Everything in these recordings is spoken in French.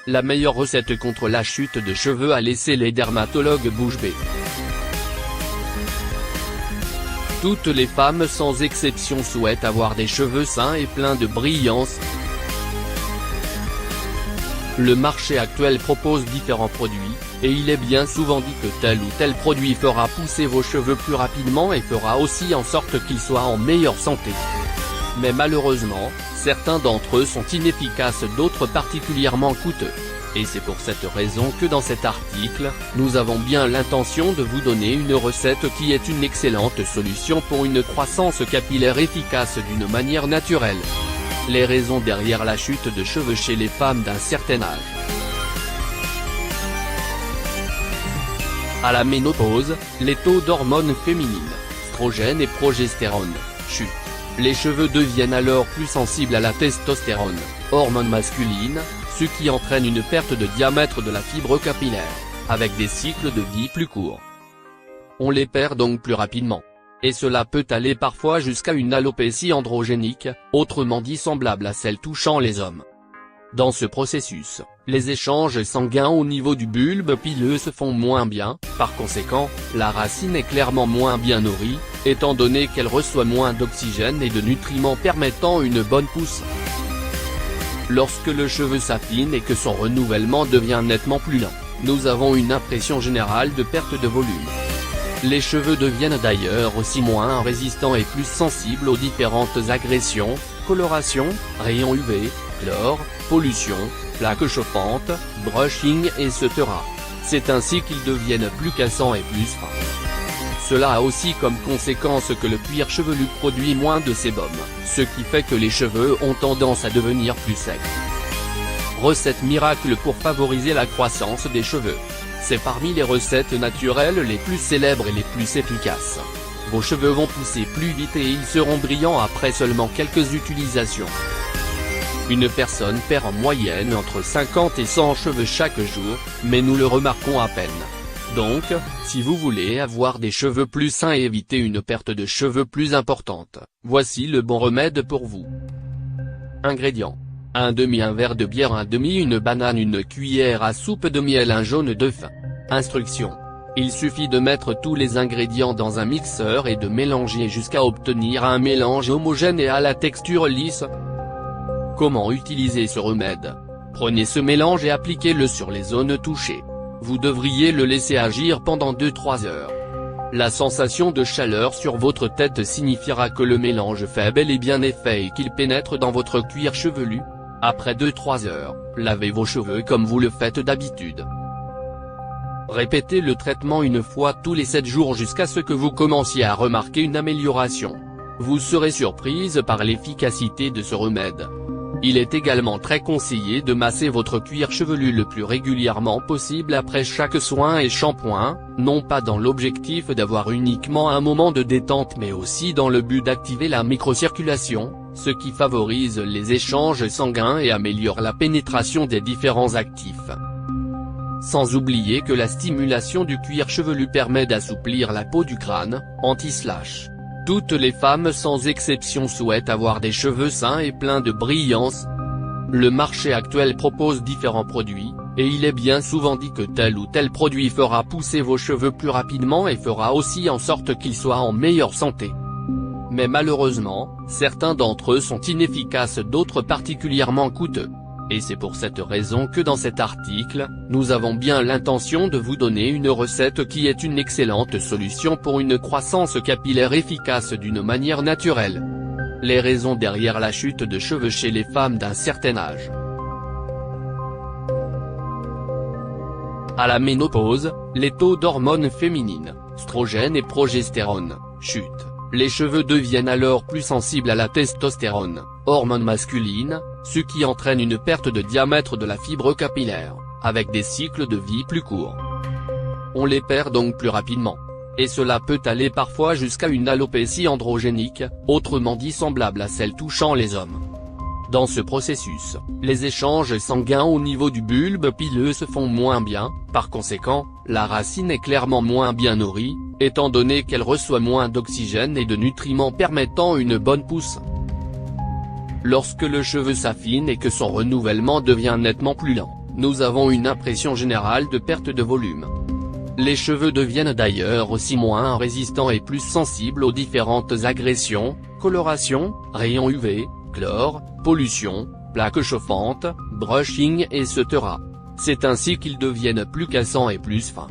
la meilleure recette contre la chute de cheveux a laissé les dermatologues bouche bée. Toutes les femmes sans exception souhaitent avoir des cheveux sains et pleins de brillance. Le marché actuel propose différents produits, et il est bien souvent dit que tel ou tel produit fera pousser vos cheveux plus rapidement et fera aussi en sorte qu'ils soient en meilleure santé. Mais malheureusement, certains d'entre eux sont inefficaces, d'autres particulièrement coûteux. Et c'est pour cette raison que dans cet article, nous avons bien l'intention de vous donner une recette qui est une excellente solution pour une croissance capillaire efficace d'une manière naturelle. Les raisons derrière la chute de cheveux chez les femmes d'un certain âge. À la ménopause, les taux d'hormones féminines, oestrogène et progestérone, chutent. Les cheveux deviennent alors plus sensibles à la testostérone, hormone masculine, ce qui entraîne une perte de diamètre de la fibre capillaire, avec des cycles de vie plus courts. On les perd donc plus rapidement. Et cela peut aller parfois jusqu'à une alopécie androgénique, autrement dit semblable à celle touchant les hommes. Dans ce processus, les échanges sanguins au niveau du bulbe pileux se font moins bien, par conséquent, la racine est clairement moins bien nourrie, étant donné qu'elle reçoit moins d'oxygène et de nutriments permettant une bonne pousse. Lorsque le cheveu s'affine et que son renouvellement devient nettement plus lent, nous avons une impression générale de perte de volume. Les cheveux deviennent d'ailleurs aussi moins résistants et plus sensibles aux différentes agressions, coloration, rayons UV, chlore, pollution, plaques chauffantes, brushing etc. C'est ainsi qu'ils deviennent plus cassants et plus fins. Cela a aussi comme conséquence que le cuir chevelu produit moins de sébum, ce qui fait que les cheveux ont tendance à devenir plus secs. Recette miracle pour favoriser la croissance des cheveux. C'est parmi les recettes naturelles les plus célèbres et les plus efficaces. Vos cheveux vont pousser plus vite et ils seront brillants après seulement quelques utilisations. Une personne perd en moyenne entre 50 et 100 cheveux chaque jour, mais nous le remarquons à peine. Donc, si vous voulez avoir des cheveux plus sains et éviter une perte de cheveux plus importante, voici le bon remède pour vous. Ingrédients. Un verre de bière, une banane, une cuillère à soupe de miel, un jaune d'œuf. Instructions. Il suffit de mettre tous les ingrédients dans un mixeur et de mélanger jusqu'à obtenir un mélange homogène et à la texture lisse. Comment utiliser ce remède? Prenez ce mélange et appliquez-le sur les zones touchées. Vous devriez le laisser agir pendant 2-3 heures. La sensation de chaleur sur votre tête signifiera que le mélange fait bel et bien effet et qu'il pénètre dans votre cuir chevelu. Après 2-3 heures, lavez vos cheveux comme vous le faites d'habitude. Répétez le traitement une fois tous les 7 jours jusqu'à ce que vous commenciez à remarquer une amélioration. Vous serez surprise par l'efficacité de ce remède. Il est également très conseillé de masser votre cuir chevelu le plus régulièrement possible après chaque soin et shampoing, non pas dans l'objectif d'avoir uniquement un moment de détente mais aussi dans le but d'activer la microcirculation, ce qui favorise les échanges sanguins et améliore la pénétration des différents actifs. Sans oublier que la stimulation du cuir chevelu permet d'assouplir la peau du crâne, anti-slash. Toutes les femmes sans exception souhaitent avoir des cheveux sains et pleins de brillance. Le marché actuel propose différents produits, et il est bien souvent dit que tel ou tel produit fera pousser vos cheveux plus rapidement et fera aussi en sorte qu'ils soient en meilleure santé. Mais malheureusement, certains d'entre eux sont inefficaces, d'autres particulièrement coûteux. Et c'est pour cette raison que dans cet article, nous avons bien l'intention de vous donner une recette qui est une excellente solution pour une croissance capillaire efficace d'une manière naturelle. Les raisons derrière la chute de cheveux chez les femmes d'un certain âge. À la ménopause, les taux d'hormones féminines, oestrogène et progestérone, chutent. Les cheveux deviennent alors plus sensibles à la testostérone, hormone masculine, ce qui entraîne une perte de diamètre de la fibre capillaire, avec des cycles de vie plus courts. On les perd donc plus rapidement. Et cela peut aller parfois jusqu'à une alopécie androgénique, autrement dit semblable à celle touchant les hommes. Dans ce processus, les échanges sanguins au niveau du bulbe pileux se font moins bien, par conséquent, la racine est clairement moins bien nourrie, étant donné qu'elle reçoit moins d'oxygène et de nutriments permettant une bonne pousse. Lorsque le cheveu s'affine et que son renouvellement devient nettement plus lent, nous avons une impression générale de perte de volume. Les cheveux deviennent d'ailleurs aussi moins résistants et plus sensibles aux différentes agressions, colorations, rayons UV, chlore, pollution, plaques chauffantes, brushing etc. C'est ainsi qu'ils deviennent plus cassants et plus fins.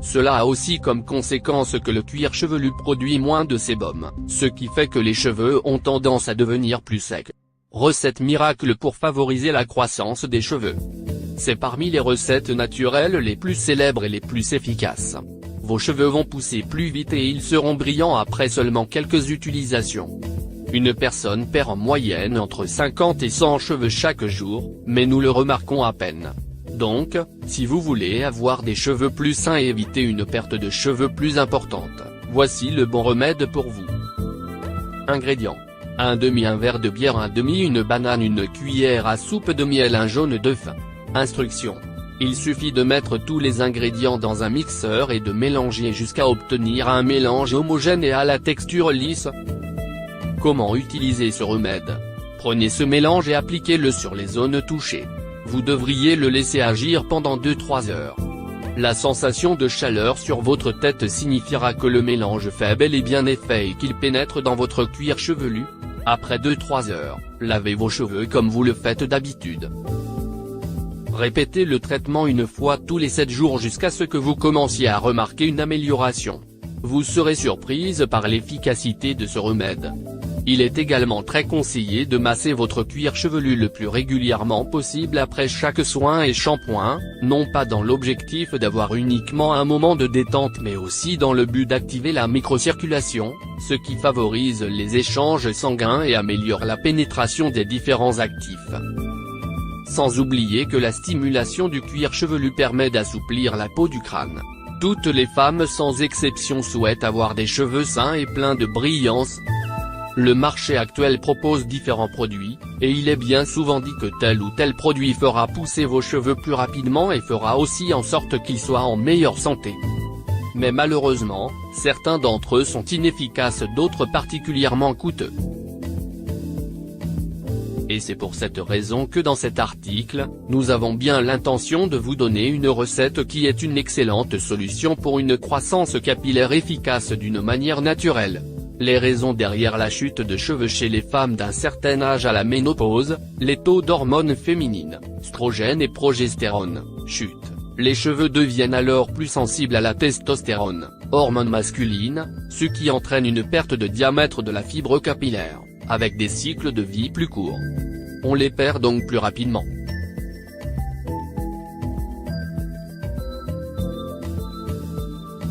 Cela a aussi comme conséquence que le cuir chevelu produit moins de sébum, ce qui fait que les cheveux ont tendance à devenir plus secs. Recette miracle pour favoriser la croissance des cheveux. C'est parmi les recettes naturelles les plus célèbres et les plus efficaces. Vos cheveux vont pousser plus vite et ils seront brillants après seulement quelques utilisations. Une personne perd en moyenne entre 50 et 100 cheveux chaque jour, mais nous le remarquons à peine. Donc, si vous voulez avoir des cheveux plus sains et éviter une perte de cheveux plus importante, voici le bon remède pour vous. Ingrédients. Un verre de bière, une banane, une cuillère à soupe de miel, un jaune d'œuf. Instruction. Il suffit de mettre tous les ingrédients dans un mixeur et de mélanger jusqu'à obtenir un mélange homogène et à la texture lisse. Comment utiliser ce remède? Prenez ce mélange et appliquez-le sur les zones touchées. Vous devriez le laisser agir pendant 2-3 heures. La sensation de chaleur sur votre tête signifiera que le mélange fait bel et bien effet et qu'il pénètre dans votre cuir chevelu. Après 2-3 heures, lavez vos cheveux comme vous le faites d'habitude. Répétez le traitement une fois tous les 7 jours jusqu'à ce que vous commenciez à remarquer une amélioration. Vous serez surprise par l'efficacité de ce remède. Il est également très conseillé de masser votre cuir chevelu le plus régulièrement possible après chaque soin et shampoing, non pas dans l'objectif d'avoir uniquement un moment de détente mais aussi dans le but d'activer la microcirculation, ce qui favorise les échanges sanguins et améliore la pénétration des différents actifs. Sans oublier que la stimulation du cuir chevelu permet d'assouplir la peau du crâne. Toutes les femmes sans exception souhaitent avoir des cheveux sains et pleins de brillance. Le marché actuel propose différents produits, et il est bien souvent dit que tel ou tel produit fera pousser vos cheveux plus rapidement et fera aussi en sorte qu'ils soient en meilleure santé. Mais malheureusement, certains d'entre eux sont inefficaces, d'autres particulièrement coûteux. Et c'est pour cette raison que dans cet article, nous avons bien l'intention de vous donner une recette qui est une excellente solution pour une croissance capillaire efficace d'une manière naturelle. Les raisons derrière la chute de cheveux chez les femmes d'un certain âge à la ménopause, les taux d'hormones féminines, oestrogène et progestérone, chutent. Les cheveux deviennent alors plus sensibles à la testostérone, hormone masculine, ce qui entraîne une perte de diamètre de la fibre capillaire, avec des cycles de vie plus courts. On les perd donc plus rapidement.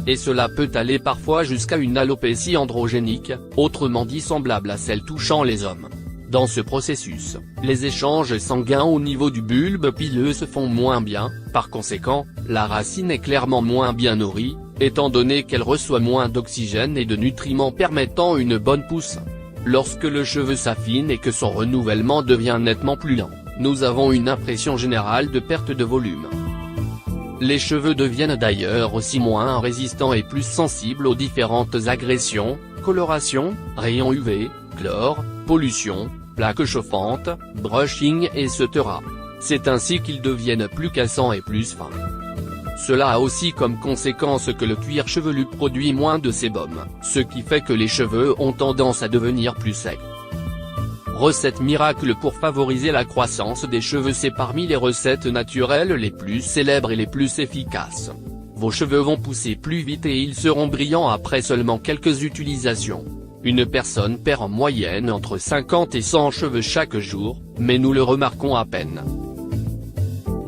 Et cela peut aller parfois jusqu'à une alopécie androgénique, autrement dit semblable à celle touchant les hommes. Dans ce processus, les échanges sanguins au niveau du bulbe pileux se font moins bien, par conséquent, la racine est clairement moins bien nourrie, étant donné qu'elle reçoit moins d'oxygène et de nutriments permettant une bonne pousse. Lorsque le cheveu s'affine et que son renouvellement devient nettement plus lent, nous avons une impression générale de perte de volume. Les cheveux deviennent d'ailleurs aussi moins résistants et plus sensibles aux différentes agressions, colorations, rayons UV, chlore, pollution, plaques chauffantes, brushing etc. C'est ainsi qu'ils deviennent plus cassants et plus fins. Cela a aussi comme conséquence que le cuir chevelu produit moins de sébum, ce qui fait que les cheveux ont tendance à devenir plus secs. Recette miracle pour favoriser la croissance des cheveux. C'est parmi les recettes naturelles les plus célèbres et les plus efficaces. Vos cheveux vont pousser plus vite et ils seront brillants après seulement quelques utilisations. Une personne perd en moyenne entre 50 et 100 cheveux chaque jour, mais nous le remarquons à peine.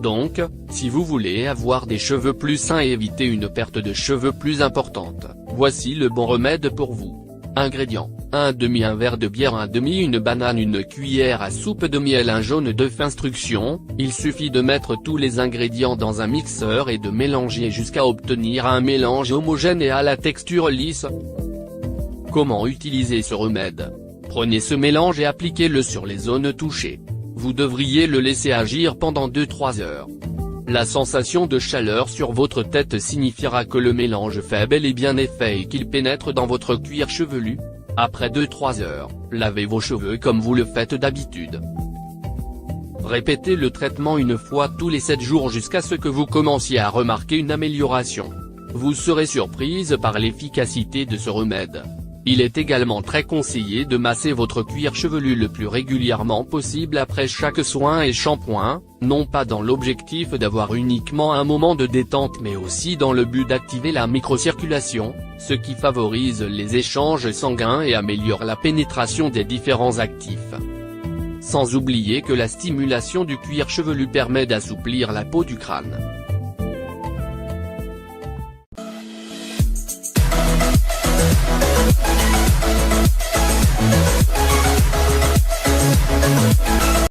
Donc, si vous voulez avoir des cheveux plus sains et éviter une perte de cheveux plus importante, voici le bon remède pour vous. Ingrédients. Un verre de bière, une banane, une cuillère à soupe de miel, un jaune d'œuf. Instruction. Il suffit de mettre tous les ingrédients dans un mixeur et de mélanger jusqu'à obtenir un mélange homogène et à la texture lisse. Comment utiliser ce remède? Prenez ce mélange et appliquez-le sur les zones touchées. Vous devriez le laisser agir pendant 2-3 heures. La sensation de chaleur sur votre tête signifiera que le mélange fait bel et bien effet et qu'il pénètre dans votre cuir chevelu. Après 2-3 heures, lavez vos cheveux comme vous le faites d'habitude. Répétez le traitement une fois tous les 7 jours jusqu'à ce que vous commenciez à remarquer une amélioration. Vous serez surprise par l'efficacité de ce remède. Il est également très conseillé de masser votre cuir chevelu le plus régulièrement possible après chaque soin et shampoing, non pas dans l'objectif d'avoir uniquement un moment de détente mais aussi dans le but d'activer la microcirculation, ce qui favorise les échanges sanguins et améliore la pénétration des différents actifs. Sans oublier que la stimulation du cuir chevelu permet d'assouplir la peau du crâne.